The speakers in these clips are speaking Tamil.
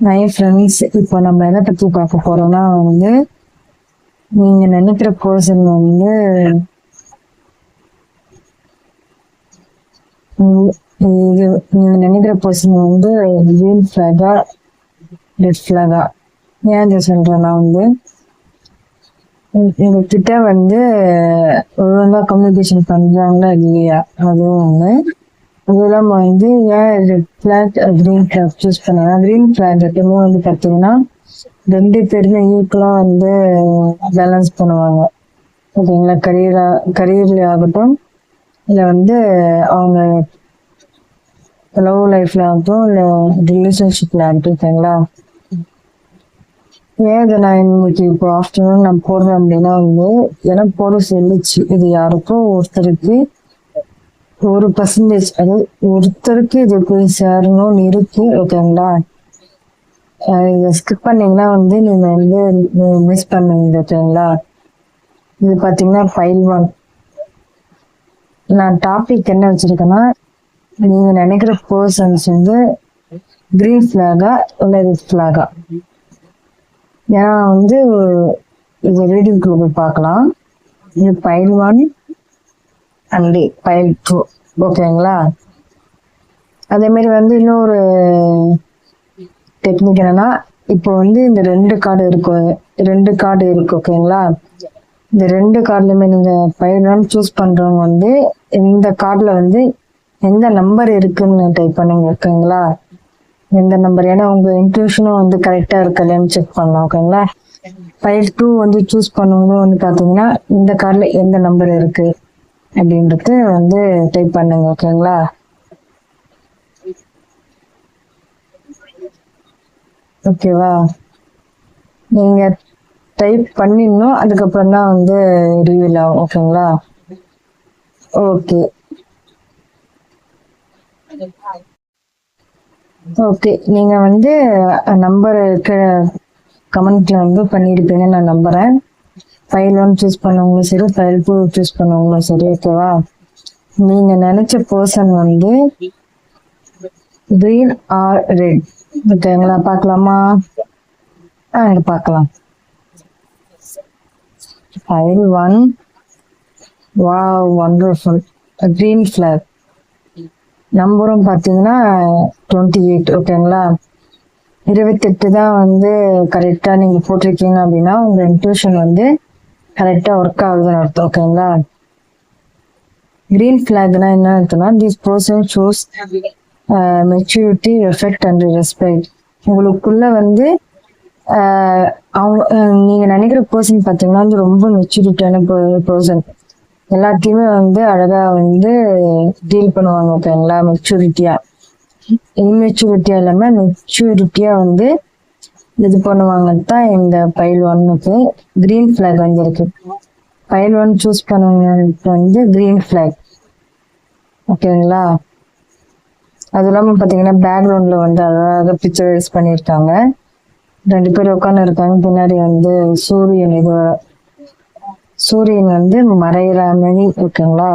ஹாய் ஃப்ரெண்ட்ஸ், இப்போ நம்ம எதை பற்றி பார்க்க போறோம்னா நீங்கள் நினைக்கிற பர்சன் இது நீங்கள் நினைக்கிற பர்சன் கிரீன் ஃப்ளாகா ரெட் ஃப்ளாகா. ஏன் இதை சொல்கிறேன்னா உங்ககிட்ட ஒழுங்காக கம்யூனிகேஷன் பண்ணுறாங்களா இல்லையா, அதுவும் ஒன்று. அது இல்லாமல் ஏன் red flag green flag choose பண்ணாங்க. க்ரீன் ஃப்ளாக் எப்பவுமே பார்த்தீங்கன்னா ரெண்டு பேருமே ஈக்குவலாக பேலன்ஸ் பண்ணுவாங்க. ஓகேங்களா, கரியர்ல ஆகட்டும், இல்லை அவங்க லவ் லைஃப்ல ஆகட்டும், இல்லை ரிலேஷன்ஷிப்ல ஆகட்டும். ஓகேங்களா, ஏன் இதை நான் இன்னைக்கு இப்போ ஆஃப்டர்நூன் நான் போடுறேன் அப்படின்னா எனக்கு போட சொல்லிச்சு. இது யாருக்கும் ஒருத்தருக்கு 1% அது ஒருத்தருக்கு இது போய் சேரணும்னு இருக்கு. ஓகேங்களா, இதை ஸ்கிப் பண்ணீங்கன்னா நீங்க மிஸ் பண்ணுவீங்க. ஓகேங்களா, இது பார்த்தீங்கன்னா ஃபைல் 1. நான் டாபிக் என்ன வச்சிருக்கேன்னா, நீங்க நினைக்கிற பர்சன்ஸ் கிரீன் ஃபிளாகா இல்லை ரெட் ஃபிளாகா. ஏன்னா இது ரீடிங்குள்ள போய் பார்க்கலாம். இது ஃபைல் 1 அண்ட் ஃபைல் 2. ஓகேங்களா, அதே மாதிரி இன்னொரு டெக்னிக் என்னன்னா, இப்போ இந்த ரெண்டு கார்டு இருக்கு. ஓகேங்களா, இந்த ரெண்டு கார்டுலையுமே நீங்க ஃபைல் 1 சூஸ் பண்றவங்க இந்த கார்டுல எந்த நம்பர் இருக்குன்னு டைப் பண்ணுங்க. ஓகேங்களா, எந்த நம்பர், ஏன்னா உங்க இன்ட்யூஷனும் கரெக்டா இருக்கலன்னு செக் பண்ணலாம். ஓகேங்களா, ஃபைல் 2 சூஸ் பண்ணவங்க பாத்தீங்கன்னா இந்த கார்டுல எந்த நம்பர் இருக்கு அப்படின்றது டைப் பண்ணுங்க. ஓகேங்களா, ஓகேவா, நீங்க டைப் பண்ணிடணும், அதுக்கப்புறம் தான் ரிவீல் ஆகும். ஓகேங்களா, ஓகே ஓகே நீங்க நம்பர் கமெண்ட்ல பண்ணிருப்பீங்கன்னு நான் நம்புறேன். ஃபைல் 1 சூஸ் பண்ணவங்களும் சரி, ஃபைல் 2 சூஸ் பண்ணவங்களும் சரி. ஓகேவா, நீங்க நினைச்ச பர்சன் கிரீன் ஆர் ரெட். ஓகேங்களா, பார்க்கலாமா? இங்க பார்க்கலாம். File 1, wow wonderful, green flag. நம்பரும் பார்த்தீங்கன்னா 28. ஓகேங்களா, 28 தான் கரெக்டா நீங்க போட்டிருக்கீங்க அப்படின்னா உங்க இன்ட்யூஷன் கரெக்டா ஒர்க் ஆகுதுன்னு அர்த்தம். ஓகேங்களா, கிரீன் ஃபிளாக்னா என்ன அர்த்தம்னா, this person shows maturity, respect and respect. உங்களுக்குள்ள அவங்க நீங்க நினைக்கிற பர்சன் பார்த்தீங்கன்னா ரொம்ப மெச்சூரிட்டியான பர்சன். எல்லாத்தையுமே அழகா டீல் பண்ணுவாங்க. ஓகேங்களா, மெச்சூரிட்டியா, இம்மெச்சூரிட்டியா இல்லாம மெச்சூரிட்டியா இது பண்ணுவாங்கன்னு தான் இந்த ஃபைல் 1க்கு கிரீன் ஃபிளாக் இருக்கு. ஃபைல் 1 சூஸ் பண்ணவங்களுக்கு கிரீன் ஃபிளாக். ஓகேங்களா, அது இல்லாம பாத்தீங்கன்னா பேக்ரவுண்ட்ல அழகாக பிக்சரைஸ் பண்ணியிருக்காங்க. 2 பேர் உட்காந்து இருக்காங்க. பின்னாடி சூரியன் மறைகிற மாதிரி. ஓகேங்களா,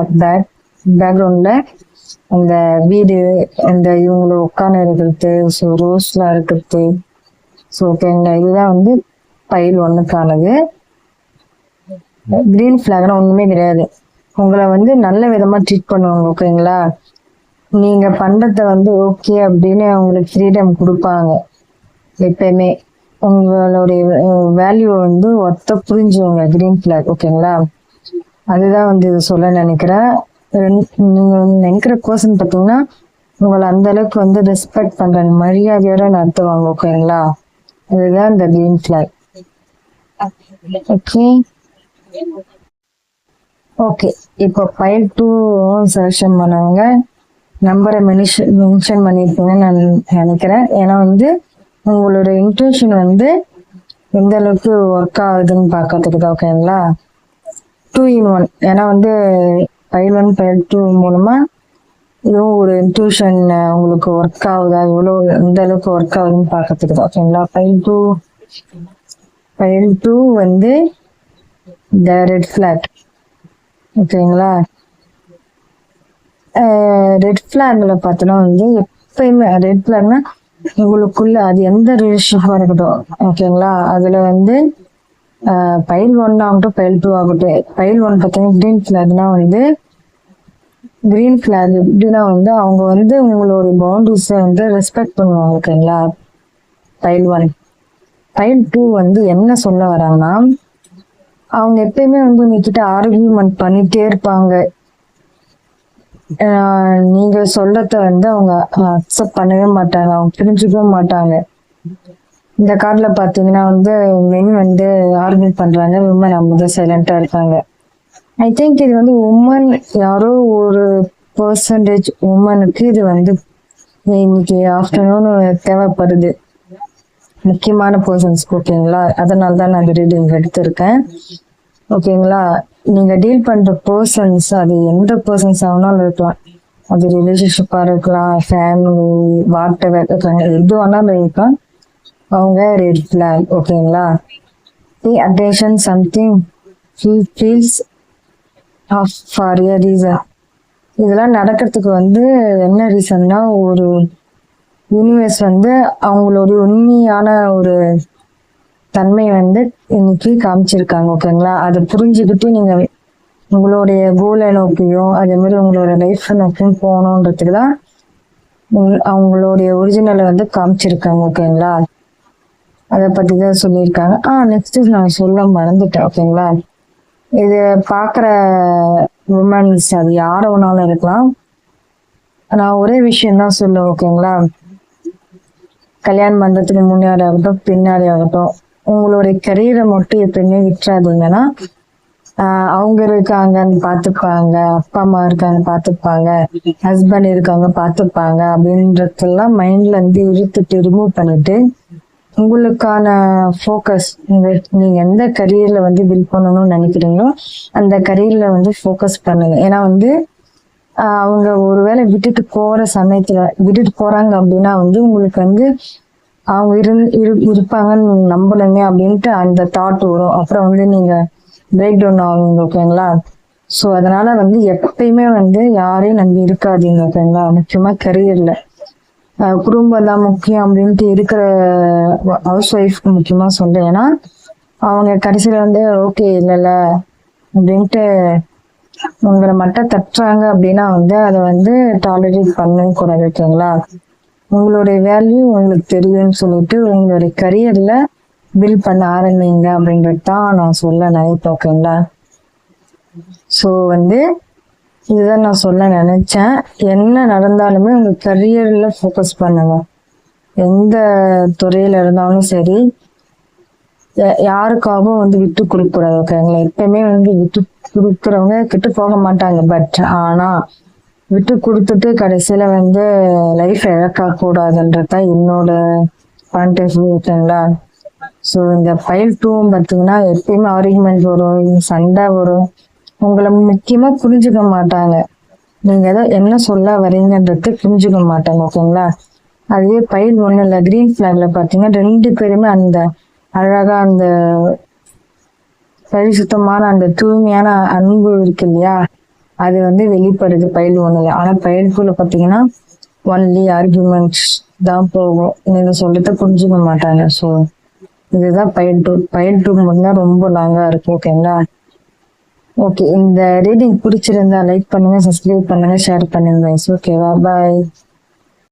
பேக்ரவுண்ட்ல அந்த வீடு, அந்த இவங்களை உட்காந்து இருக்கிறது, ஸோ ரோஸ்லாம் இருக்கிறது. ஸோ ஓகேங்களா, இதுதான் ஃபைல் 1க்கானது. கிரீன் ஃபிளாக்னா ஒண்ணுமே கிடையாது, உங்களை நல்ல விதமா ட்ரீட் பண்ணுவாங்க. ஓகேங்களா, நீங்க பண்றத ஓகே அப்படின்னு அவங்களுக்கு ஃப்ரீடம் கொடுப்பாங்க. எப்பயுமே உங்களுடைய வேல்யூ ஒருத்த புரிஞ்சுவங்க கிரீன் ஃபிளாக். ஓகேங்களா, அதுதான் இது சொல்ல நினைக்கிறேன். நீங்க நினைக்கிற பர்சன் பார்த்தீங்கன்னா உங்களை அந்த அளவுக்கு ரெஸ்பெக்ட் பண்றாங்க, மரியாதையோட நடத்துவாங்க. ஓகேங்களா, அதுதான் இந்த கிரீன் ஃபிளாக். ஓகே ஓகே இப்போ ஃபைல் 2 செலக்ஷன் பண்ணவங்க நம்பரை மென்ஷன் பண்ணியிருப்பீங்கன்னு நான் நினைக்கிறேன். ஏன்னா உங்களோட இன்ட்யூஷன் எந்த அளவுக்கு ஒர்க் ஆகுதுன்னு பார்க்கறதுக்கு தான். ஓகேங்களா, 2 in 1. ஏன்னா ஃபைல் 1 ஃபைல் 2 மூலமா இதுவும் ஒரு இன்ட்யூஷன் உங்களுக்கு ஒர்க் ஆகுதா, எந்த அளவுக்கு ஒர்க் ஆகுதுன்னு பார்க்கறதுக்கு தான். ஓகேங்களா, ஃபைல் 2 த ரெட் ஃபிளாக். ஓகேங்களா, ரெட் ஃபிளாக்ல பார்த்தோன்னா எப்பயுமே ரெட் ஃபிளாக்னா உங்களுக்குள்ள அது எந்த ரிலேஷன்ஷிப்பா இருக்கட்டும், ஓகேங்களா? அதுல வந்து பைல் 1 ஆகட்டும், பைல் 2 ஆகட்டும். பைல் 1 பார்த்தீங்கன்னா கிரீன் ஃபிளாக் எப்படின்னா வந்து அவங்க வந்து உங்களோட பவுண்டரிஸை வந்து ரெஸ்பெக்ட் பண்ணுவாங்க, ஓகேங்களா? பைல் 1. பைல் 2 வந்து என்ன சொல்ல வராங்கன்னா, அவங்க எப்பயுமே வந்து உங்ககிட்ட ஆர்கியூமெண்ட் பண்ணிட்டே இருப்பாங்க. நீங்க சொல்றத வந்து அவங்க அக்செப்ட் பண்ணவே மாட்டாங்க, அவங்க புரிஞ்சுக்கவே மாட்டாங்க. இந்த கார்டுல பாத்தீங்கன்னா வந்து மென் வந்து ஆர்கியூ பண்றாங்க, விமன் அவங்க சைலண்டா இருக்காங்க. ஐ திங்க் இது வந்து உமன், யாரோ ஒரு பெர்சன்டேஜ் உமனுக்கு இது வந்து இன்னைக்கு ஆஃப்டர்நூன் தேவைப்படுது, முக்கியமான பர்சன்ஸ்க்கு, ஓகேங்களா? அதனால தான் நான் ரீடிங் எடுத்திருக்கேன், ஓகேங்களா? நீங்க டீல் பண்ற பர்சன்ஸ் அது எந்த பர்சன்ஸ் ஆனாலும் இருக்கலாம், அது ரிலேஷன்ஷிப்பா இருக்கலாம், ஃபேமிலி, வாட் எவர் இருக்காங்க, எது வேணாலும் இருக்கலாம். அவங்க ரெட் ஃபிளாக், ஓகேங்களா? Pay attention, something feels off for a reason. இதெல்லாம் நடக்கிறதுக்கு வந்து என்ன ரீசன்னா, ஒரு யூனிவர்ஸ் வந்து அவங்களோட உண்மையான ஒரு தன்மை வந்து இன்னைக்கு காமிச்சிருக்காங்க, ஓகேங்களா? அதை புரிஞ்சுக்கிட்டு நீங்க உங்களுடைய கோலை நோக்கியும் அதே மாதிரி உங்களோட லைஃப் நோக்கியும் போகணுன்றதுக்கு தான் அவங்களுடைய ஒரிஜினலை வந்து காமிச்சிருக்காங்க, ஓகேங்களா? அதை பத்தி தான் சொல்லியிருக்காங்க. நெக்ஸ்ட் நான் சொல்ல மறந்துட்டேன், ஓகேங்களா? இது பாக்குற உமன்ஸ் அது யார வேணாலும் இருக்கலாம். நான் ஒரே விஷயம் தான் சொல்லுவேன், ஓகேங்களா? கல்யாணம் பண்றதுக்கு முன்னாடி ஆகட்டும், பின்னாடி ஆகட்டும், உங்களுடைய கரியரை மட்டும் எப்பயுமே விட்டுறாதீங்கன்னா, அவங்க இருக்காங்கன்னு பார்த்துப்பாங்க, அப்பா அம்மா இருக்காங்க பார்த்துப்பாங்க, ஹஸ்பண்ட் இருக்காங்க பார்த்துப்பாங்க அப்படின்றதெல்லாம் மைண்ட்ல இருந்து இழுத்துட்டு ரிமூவ் பண்ணிட்டு உங்களுக்கான ஃபோக்கஸ், நீங்க எந்த கரியர்ல வந்து பில்ட் பண்ணணும்னு நினைக்கிறீங்களோ அந்த கரியர்ல வந்து ஃபோக்கஸ் பண்ணுங்க. ஏன்னா வந்து அவங்க ஒருவேளை விட்டுட்டு போற சமயத்துல விட்டுட்டு போறாங்க அப்படின்னா வந்து உங்களுக்கு வந்து அவங்க இருப்பாங்கன்னு நம்பணுங்க அப்படின்ட்டு அந்த தாட் வரும். அப்புறம் வந்து நீங்க பிரேக் டவுன் ஆகுங்க, ஓகேங்களா? ஸோ அதனால வந்து எப்பயுமே வந்து யாரையும் நம்பி இருக்காதீங்க, ஓகேங்களா? முக்கியமா கரியர்ல குடும்பம் தான் முக்கியம் அப்படின்ட்டு இருக்கிற ஹவுஸ் ஒய்ஃப்க்கு முக்கியமா சொல்றேன். ஏன்னா அவங்க கடைசியில வந்து ஓகே இல்லைல்ல அப்படின்ட்டு உங்களை மட்டும் தட்டுறாங்க அப்படின்னா வந்து அதை வந்து டாலரேட் பண்ணவும் கூடாது, ஓகேங்களா? உங்களுடைய வேல்யூ உங்களுக்கு தெரியும்னு சொல்லிட்டு உங்களுடைய கரியர்ல பில்ட் பண்ண ஆரம்பிங்க அப்படின்றது தான் நான் சொல்ல நினைப்பேன், ஓகேங்களா? ஸோ வந்து இதுதான் நான் சொல்ல நினைச்சேன். என்ன நடந்தாலுமே உங்க கரியர்ல ஃபோக்கஸ் பண்ணுங்க. எந்த துறையில இருந்தாலும் சரி, யாருக்காகவும் வந்து விட்டு கொடுக்க கூடாது, ஓகேங்களா? எப்பயுமே வந்து விட்டு கொடுக்குறவங்க கிட்ட போக மாட்டாங்க. பட் ஆனா விட்டு கொடுத்துட்டு கடைசியில வந்து லைஃப் இழக்க கூடாதுன்றதான் என்னோட பாயிண்ட் ஆஃப் வியூ, ஓகேங்களா? ஸோ இந்த பைல் 2 பார்த்தீங்கன்னா எப்பயுமே ஆர்குமெண்ட் வரும், சண்டை வரும், உங்களை முக்கியமா புரிஞ்சுக்க மாட்டாங்க. நீங்க ஏதோ என்ன சொல்ல வரீங்கன்றது புரிஞ்சுக்க மாட்டாங்க, ஓகேங்களா? அதுவே பைல் 1ல கிரீன் ஃபிளாக்ல பார்த்தீங்கன்னா 2 பேருமே அந்த அழகா அந்த பரிசுத்தமான அந்த தூய்மையான அன்பு இருக்கு இல்லையா, அது வந்து வெளிப்படுது பைல் 1ல. ஆனா பைல் 2ல பார்த்தீங்கன்னா ஒன்லி ஆர்குமெண்ட்ஸ் தான் போகும், நீங்க சொல்றத புரிஞ்சுக்க மாட்டாங்க. ஸோ இதுதான் பைல் 2. பைல் 2 மட்டும்தான் ரொம்ப லாங்கா இருக்கும், ஓகேங்களா? ஓகே, இந்த ரீடிங் பிடிச்சிருந்தா லைக் பண்ணுங்க, சப்ஸ்கிரைப் பண்ணுங்க, ஷேர் பண்ணுங்க. ஓகேவா? பாய்.